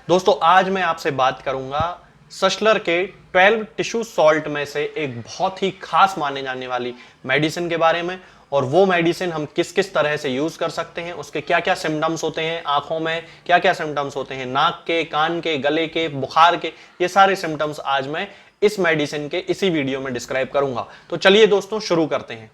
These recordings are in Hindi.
दोस्तों आज मैं आपसे बात करूंगा सशलर के 12 टिश्यू सॉल्ट में से एक बहुत ही खास माने जाने वाली मेडिसिन के बारे में। और वो मेडिसिन हम किस किस तरह से यूज कर सकते हैं, उसके क्या क्या सिम्टम्स होते हैं, आंखों में क्या क्या सिम्टम्स होते हैं, नाक के, कान के, गले के, बुखार के, ये सारे सिम्टम्स आज मैं इस मेडिसिन के इसी वीडियो में डिस्क्राइब करूंगा। तो चलिए दोस्तों शुरू करते हैं।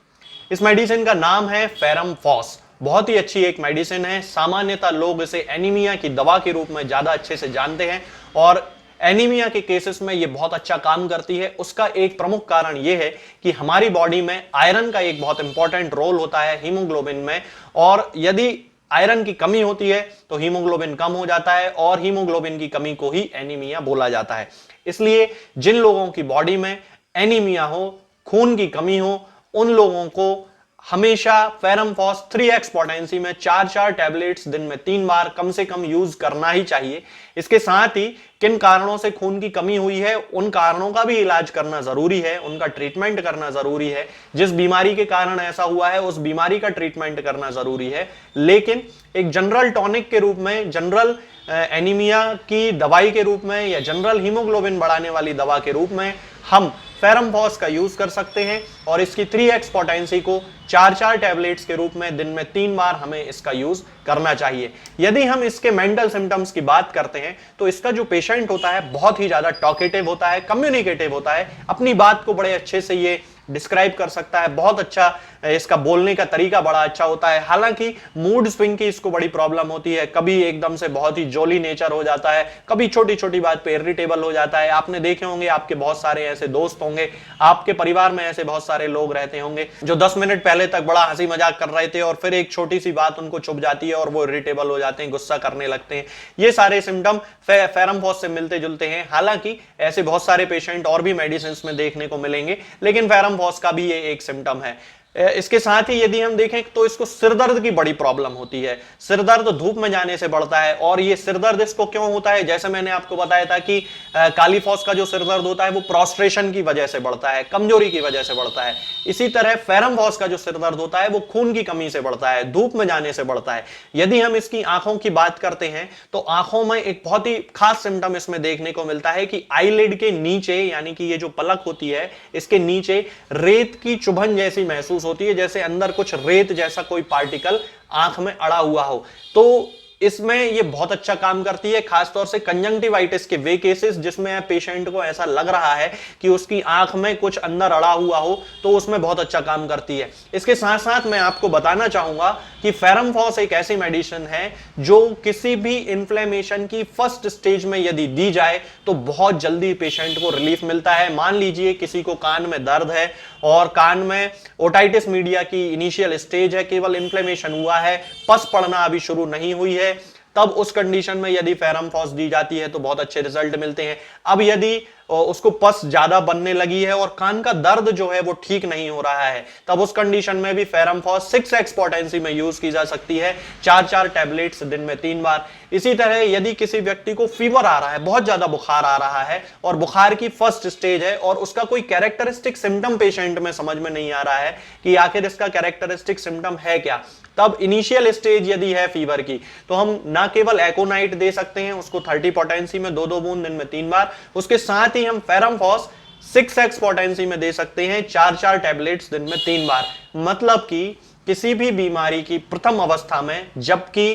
इस मेडिसिन का नाम है फेरम फॉस। बहुत ही अच्छी एक मेडिसिन है। सामान्यतः लोग इसे एनीमिया की दवा के रूप में ज्यादा अच्छे से जानते हैं और एनीमिया के केसेस में यह बहुत अच्छा काम करती है। उसका एक प्रमुख कारण यह है कि हमारी बॉडी में आयरन का एक बहुत इंपॉर्टेंट रोल होता है हीमोग्लोबिन में, और यदि आयरन की कमी होती है तो हीमोग्लोबिन कम हो जाता है और हीमोग्लोबिन की कमी को ही एनीमिया बोला जाता है। इसलिए जिन लोगों की बॉडी में एनीमिया हो, खून की कमी हो, उन लोगों को हमेशा फेरम फॉस 3x पोटेंसी में 4 टैबलेट्स दिन में 3 बार कम से कम यूज करना ही चाहिए। इसके साथ ही किन कारणों से खून की कमी हुई है उन कारणों का भी इलाज करना जरूरी है, उनका ट्रीटमेंट करना जरूरी है। जिस बीमारी के कारण ऐसा हुआ है उस बीमारी का ट्रीटमेंट करना जरूरी है। लेकिन एक जनरल टॉनिक के रूप में, जनरल एनीमिया की दवाई के रूप में या जनरल हीमोग्लोबिन बढ़ाने वाली दवा के रूप में हम फेरम फॉस का यूज कर सकते हैं और इसकी 3x पोटेंसी को 4 टैबलेट्स के रूप में दिन में 3 बार हमें इसका यूज करना चाहिए। यदि हम इसके मेंटल सिम्टम्स की बात करते हैं तो इसका जो पेशेंट होता है बहुत ही ज्यादा टॉकेटिव होता है, कम्युनिकेटिव होता है, अपनी बात को बड़े अच्छे से ये डिस्क्राइब कर सकता है, बहुत अच्छा इसका बोलने का तरीका बड़ा अच्छा होता है। हालांकि मूड स्विंग की इसको बड़ी प्रॉब्लम होती है, कभी एकदम से बहुत ही जॉली नेचर हो जाता है, कभी छोटी छोटी बात पे इरिटेबल हो जाता है। आपने देखे होंगे, आपके बहुत सारे ऐसे दोस्त होंगे, आपके परिवार में ऐसे बहुत सारे लोग रहते होंगे जो 10 मिनट पहले तक बड़ा हंसी मजाक कर रहे थे और फिर एक छोटी सी बात उनको चुभ जाती है और वो इरिटेबल हो जाते हैं, गुस्सा करने लगते हैं। ये सारे सिम्टम फेरम फॉस से मिलते जुलते हैं। हालांकि ऐसे बहुत सारे पेशेंट और भी मेडिसिन में देखने को मिलेंगे, लेकिन फेरम फॉस का भी ये एक सिम्टम है। इसके साथ ही यदि हम देखें तो इसको सिरदर्द की बड़ी प्रॉब्लम होती है। सिरदर्द धूप में जाने से बढ़ता है और ये सिरदर्द इसको क्यों होता है, जैसे मैंने आपको बताया था कि काली फॉस का जो सिरदर्द होता है वो प्रोस्ट्रेशन की वजह से बढ़ता है, कमजोरी की वजह से बढ़ता है। इसी तरह फेरम फॉस का जो सिरदर्द होता है वो खून की कमी से बढ़ता है, धूप में जाने से बढ़ता है। यदि हम इसकी आंखों की बात करते हैं तो आंखों में एक बहुत ही खास सिम्टम इसमें देखने को मिलता है कि आईलिड के नीचे, यानी कि ये जो पलक होती है इसके नीचे रेत की चुभन जैसी महसूस होती है, जैसे अंदर कुछ रेत जैसा कोई पार्टिकल आंख में अड़ा हुआ हो। तो इसमें ये बहुत अच्छा काम करती है, खासतौर से कंजंक्टिवाइटिस के वे केसेस जिसमें पेशेंट को ऐसा लग रहा है कि उसकी आंख में कुछ अंदर अड़ा हुआ हो, तो उसमें बहुत अच्छा काम करती है। इसके साथ साथ मैं आपको बताना चाहूंगा कि फेरम फॉस एक ऐसी मेडिसिन है जो किसी भी इंफ्लेमेशन की फर्स्ट स्टेज में यदि दी जाए तो बहुत जल्दी पेशेंट को रिलीफ मिलता है। मान लीजिए किसी को कान में दर्द है और कान में ओटाइटिस मीडिया की इनिशियल स्टेज है, केवल इंफ्लेमेशन हुआ है, पस पड़ना अभी शुरू नहीं हुई है, तब उस कंडीशन में यदि फेरम फॉस दी जाती है तो बहुत अच्छे रिजल्ट मिलते हैं। अब यदि उसको पस ज्यादा बनने लगी है और कान का दर्द जो है वो ठीक नहीं हो रहा है, तब उस कंडीशन में भी फेरम फॉस 6x पोटेंसी में यूज की जा सकती है, 4 टैबलेट्स दिन में 3 बार। इसी तरह यदि किसी व्यक्ति को फीवर आ रहा है, बहुत ज्यादा बुखार आ रहा है और बुखार की फर्स्ट स्टेज है और उसका कोई कैरेक्टरिस्टिक सिम्टम पेशेंट में समझ में नहीं आ रहा है कि आखिर इसका कैरेक्टरिस्टिक सिम्टम है क्या, तब इनिशियल स्टेज यदि है फीवर की तो हम ना केवल एकोनाइट दे सकते हैं उसको 30 पोटेंसी में 2-2 बूंद दिन में 3 बार, उसके साथ ही हम फेरम फॉस 6x पोटेंसी में दे सकते हैं 4 टैबलेट्स दिन में 3 बार। मतलब कि किसी भी बीमारी की प्रथम अवस्था में जबकि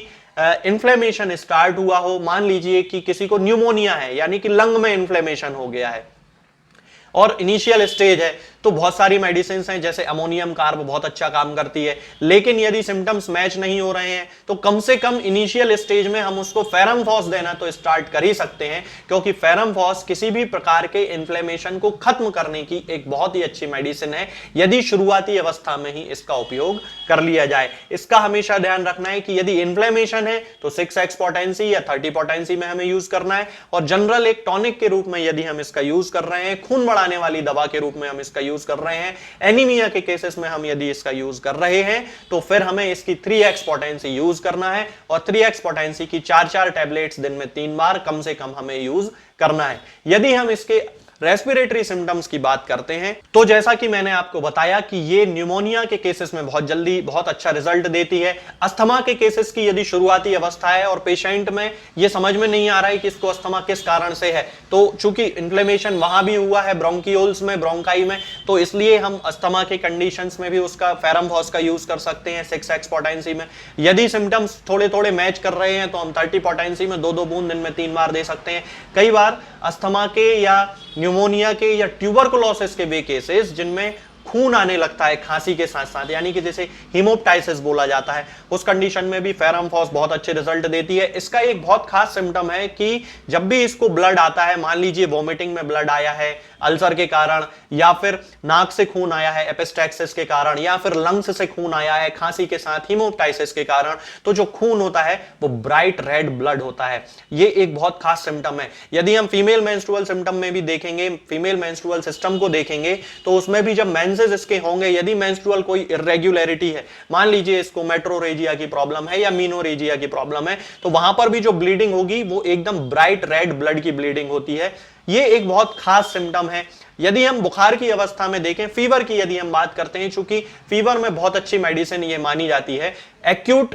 इंफ्लेमेशन स्टार्ट हुआ हो, मान लीजिए कि किसी को न्यूमोनिया है यानी कि लंग में इंफ्लेमेशन हो गया है और इनिशियल स्टेज है, तो बहुत सारी मेडिसिन हैं जैसे अमोनियम कार्ब बहुत अच्छा काम करती है। लेकिन यदि सिम्टम्स मैच नहीं हो रहे हैं तो कम से कम इनिशियल स्टेज में हम उसको फेरम फॉस देना तो स्टार्ट कर ही सकते हैं, क्योंकि फेरम फॉस किसी भी प्रकार के इन्फ्लेमेशन को खत्म करने की एक बहुत ही अच्छी मेडिसिन है यदि शुरुआती अवस्था में ही इसका उपयोग कर लिया जाए। इसका हमेशा ध्यान रखना है कि यदि इन्फ्लेमेशन है तो 6x पोटेंसी या 30 पोटेंसी में हमें यूज करना है, और जनरल एक टॉनिक के रूप में यदि हम इसका यूज कर रहे हैं, खून बढ़ाने वाली दवा के रूप में हम इसका यूज कर रहे हैं, एनीमिया के केसेस में हम यदि इसका यूज कर रहे हैं, तो फिर हमें इसकी 3x पोटेंसी यूज करना है और 3x पोटेंसी की 4 टैबलेट्स दिन में 3 बार कम से कम हमें यूज करना है। यदि हम इसके रेस्पिरेटरी सिम्टम्स की बात करते हैं तो जैसा कि मैंने आपको बताया कि ये न्यूमोनिया के केसेस में बहुत जल्दी बहुत अच्छा रिजल्ट देती है। अस्थमा के केसेस की यदि शुरुआती अवस्था है और पेशेंट में ये समझ में नहीं आ रहा है कि इसको अस्थमा किस कारण से है, तो चूंकि इन्फ्लेमेशन वहां भी हुआ है ब्रोंकियोल्स में, ब्रोंकाई में, तो इसलिए हम अस्थमा के कंडीशंस में भी उसका फेरमफॉस का यूज कर सकते हैं 6x पोटेंसी में। यदि सिम्टम्स थोड़े थोड़े मैच कर रहे हैं तो हम 30 पोटेंसी में 2-2 बूंद दिन में 3 बार दे सकते हैं। कई बार अस्थमा के या न्यूमोनिया के या ट्यूबरकुलोसिस के वे केसेस जिनमें खून आने लगता है खांसी के साथ साथ, यानी कि जैसे हीमोप्टाइसिस बोला जाता है, उस कंडीशन में भी फेरमफॉस बहुत अच्छे रिजल्ट देती है। इसका एक बहुत खास सिम्टम है कि जब भी इसको ब्लड आता है, मान लीजिए वोमिटिंग में ब्लड आया है अल्सर के कारण, या फिर नाक से खून आया है एपिस्टैक्सिस के कारण, या फिर लंग्स से खून आया है खांसी के साथ हीमोप्टाइसिस के कारण, तो जो खून होता है वो ब्राइट रेड ब्लड होता है। ये एक बहुत खास सिम्टम है। यदि हम फीमेल मेंस्ट्रुअल सिम्टम में भी देखेंगे, फीमेल मेंस्ट्रुअल सिस्टम को देखेंगे, तो उसमें भी जब मेंसेस इसके होंगे, यदि मेंस्ट्रुअल कोई इरेग्युलरिटी है, मान लीजिए इसको मेट्रोरेजिया की प्रॉब्लम है या मीनोरेजिया की प्रॉब्लम है, तो वहां पर भी जो ब्लीडिंग होगी वो एकदम ब्राइट रेड ब्लड की ब्लीडिंग होती है। ये एक बहुत खास सिम्टम है। यदि हम बुखार की अवस्था में देखें, फीवर की यदि हम बात करते हैं, चूंकि फीवर में बहुत अच्छी मेडिसिन ये मानी जाती है एक्यूट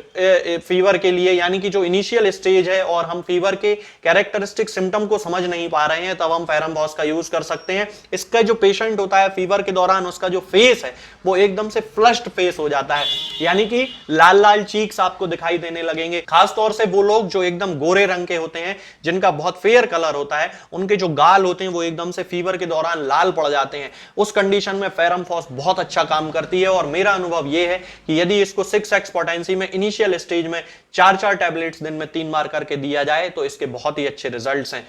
फीवर के लिए, यानी कि जो इनिशियल स्टेज है और हम फीवर के कैरेक्टरिस्टिक सिम्टम को समझ नहीं पा रहे हैं, तब हम फेरमबॉस का यूज कर सकते हैं। इसका जो पेशेंट होता है फीवर के दौरान, उसका जो फेस है वो एकदम से फ्लश्ड फेस हो जाता है, यानी कि लाल लाल चीक्स आपको दिखाई देने लगेंगे। खासतौर से वो लोग जो एकदम गोरे रंग के होते हैं, जिनका बहुत फेयर कलर होता है, उनके जो गाल होते हैं वो एकदम से फीवर के दौरान लाल पड़ जाते हैं। उस कंडीशन में फेरमफॉस बहुत अच्छा काम करती है और मेरा अनुभव यह है कि यदि इसको 6x पोटेंसी में इनिशियल स्टेज में 4-4 टैबलेट्स दिन में 3 बार करके दिया जाए तो इसके बहुत ही अच्छे रिजल्ट्स हैं।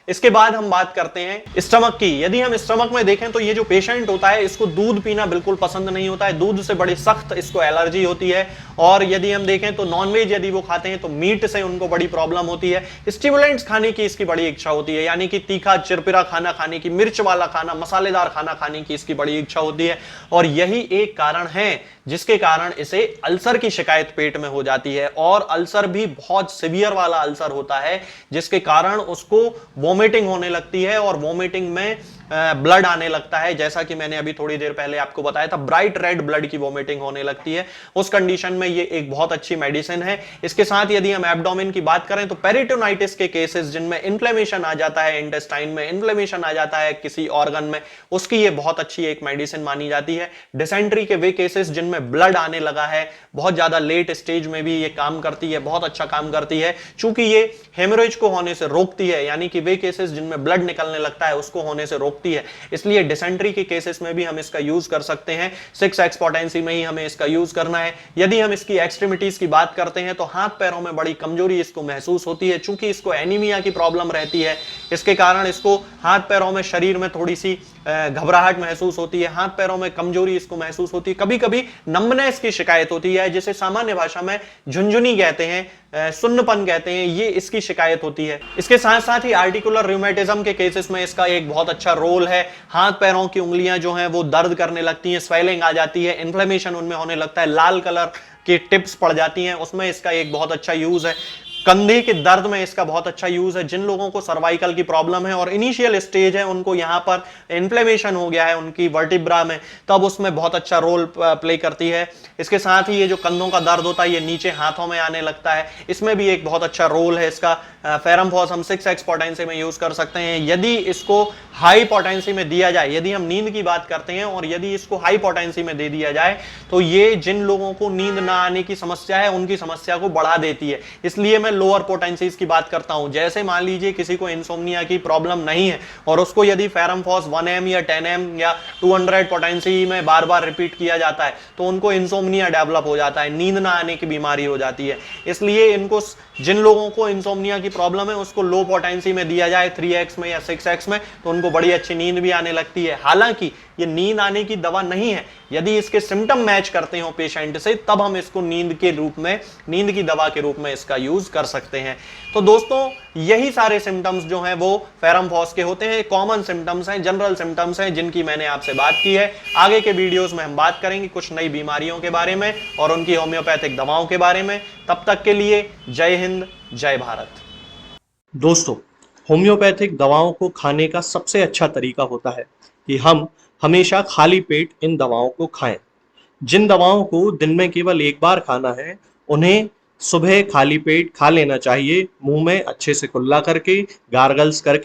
इसके बाद हम बात करते हैं स्टमक की। यदि हम स्टमक में देखें तो ये जो पेशेंट होता है इसको दूध पीना बिल्कुल पसंद नहीं होता है, दूध से बड़ी सख्त इसको एलर्जी होती है। और यदि हम देखें तो नॉनवेज यदि वो खाते हैं तो मीट से उनको बड़ी प्रॉब्लम होती है। स्टिमुलेंट्स खाने की इसकी बड़ी इच्छा होती है, यानी कि तीखा चिरपिरा खाना खाने की, मिर्च वाला खाना, मसालेदार खाना खाने की इसकी बड़ी इच्छा होती है। और यही एक कारण है जिसके कारण इसे अल्सर की शिकायत पेट में हो जाती है, और अल्सर भी बहुत सीवियर वाला अल्सर होता है जिसके कारण उसको वोमिटिंग होने लगती है और वोमिटिंग में ब्लड आने लगता है। जैसा कि मैंने अभी थोड़ी देर पहले आपको बताया था, ब्राइट रेड ब्लड की वोमिटिंग होने लगती है। उस कंडीशन में ये एक बहुत अच्छी मेडिसिन है। इसके साथ यदि हम एब्डोमेन की बात करें तो पेरिटोनाइटिस के केसेस जिनमें इन्फ्लेमेशन आ जाता है, इंटेस्टाइन में इन्फ्लेमेशन आ जाता है किसी ऑर्गन में, उसकी ये बहुत अच्छी एक मेडिसिन मानी जाती है। डिसेंट्री के वे केसेस जिनमें ब्लड आने लगा है, बहुत ज्यादा लेट स्टेज में भी ये काम करती है, बहुत अच्छा काम करती है, चूंकि ये हेमोरेज को होने से रोकती है, यानी कि वे केसेस जिनमें ब्लड निकलने लगता है उसको होने से रोकती है। इसलिए डिसेंट्री के केसेस में भी हम इसका यूज कर सकते हैं। 6x पोटेंसी में ही हमें इसका यूज करना है। यदि हम इसकी एक्सट्रीमिटीज की बात करते हैं तो हाथ पैरों में बड़ी कमजोरी इसको महसूस होती है, चूंकि इसको एनीमिया की प्रॉब्लम रहती है। इसके कारण इसको हाथ पैरों में, शरीर में थोड़ी सी घबराहट महसूस होती है, हाथ पैरों में कमजोरी इसको महसूस होती है, कभी कभी नंबनेस की शिकायत होती है, जिसे सामान्य भाषा में झुंझुनी कहते हैं, सुन्नपन कहते हैं, ये इसकी शिकायत होती है। इसके साथ साथ ही आर्टिकुलर रूमेटिज्म के केसेस में इसका एक बहुत अच्छा रोल है। हाथ पैरों की उंगलियां जो हैं वो दर्द करने लगती हैं, स्वेलिंग आ जाती है, इन्फ्लेमेशन उनमें होने लगता है, लाल कलर की टिप्स पड़ जाती हैं, उसमें इसका एक बहुत अच्छा यूज है। कंधे के दर्द में इसका बहुत अच्छा यूज है। जिन लोगों को सर्वाइकल की प्रॉब्लम है और इनिशियल स्टेज है, उनको यहां पर इन्फ्लेमेशन हो गया है उनकी वर्टिब्रा में, तब उसमें बहुत अच्छा रोल प्ले करती है। इसके साथ ही ये जो कंधों का दर्द होता है ये नीचे हाथों में आने लगता है, इसमें भी एक बहुत अच्छा रोल है इसका। फेरमफॉस हम 6x पोटेंसी में यूज कर सकते हैं। यदि इसको हाई पोटेंसी में दिया जाए, यदि हम नींद की बात करते हैं और यदि इसको हाई पोटेंसी में दे दिया जाए तो ये जिन लोगों को नींद ना आने की समस्या है उनकी समस्या को बढ़ा देती है। इसलिए मैं लोअर पोटेंसीज की बात करता हूं। जैसे मान लीजिए किसी को इंसोम्निया की प्रॉब्लम नहीं है और उसको यदि फेरमफॉस 1m या 10m या 200 पोटेंसी में बार बार रिपीट किया जाता है तो उनको इंसोम्निया डेवलप हो जाता है, नींद ना आने की बीमारी हो जाती है। इसलिए इनको, जिन लोगों को इंसोम्निया की प्रॉब्लम है, उसको लो पोटेंसी में दिया जाए 3x में या 6x में, तो उनको बड़ी अच्छी नींद भी आने लगती है। हालांकि ये नींद आने की दवा नहीं है। यदि इसके सिम्टम मैच करते हो पेशेंट से, तब हम इसको नींद के रूप में, नींद की दवा के रूप में इसका यूज कर सकते हैं। तो दोस्तों, यही सारे सिम्टम्स जो हैं वो फेरमफॉस के होते हैं। कॉमन सिम्टम्स हैं, जनरल सिम्टम्स हैं जिनकी मैंने आपसे बात की है। आगे के वीडियोस में हम बात करेंगे कुछ नई बीमारियों के बारे में और उनकी होम्योपैथिक दवाओं के बारे में। तब तक के लिए जय हिंद, जय भारत। दोस्तों, होम्योपैथिक दवाओं को खाने का सबसे अच्छा तरीका होता है कि हम हमेशा खाली पेट इन दवाओं को खाएं। जिन दवाओं को दिन में केवल एक बार खाना है, उन्हें सुबह खाली पेट खा लेना चाहिए, मुंह में अच्छे से कुल्ला करके, गार्गल्स करके।